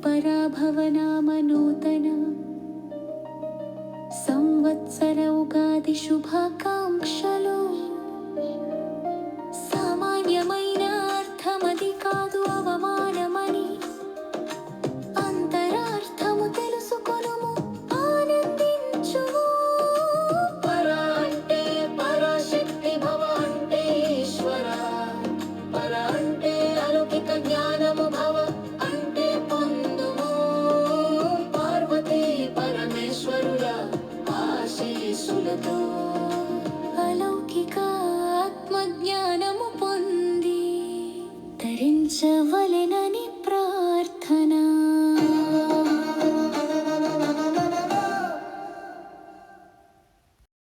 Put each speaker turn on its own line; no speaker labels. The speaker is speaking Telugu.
పరాభవనామనూతన సంవత్సర ఉగాది శుభాకాంక్షలు. సామాన్యమైన అర్థమది కాదు అవమానమని, అంతరార్థము తెలుసుకొనుము, ఆనందించుము. పర అంటే పరాశక్తి, భవ అంటే ఈశ్వర. పర అంటే అలౌకిక జ్ఞానము, భవ అంటే పొందుము పార్వతీ పరమేశ్వరుల ఆశీస్సులతో. అలౌకిక ఆత్మజ్ఞానము పొంది తరించవ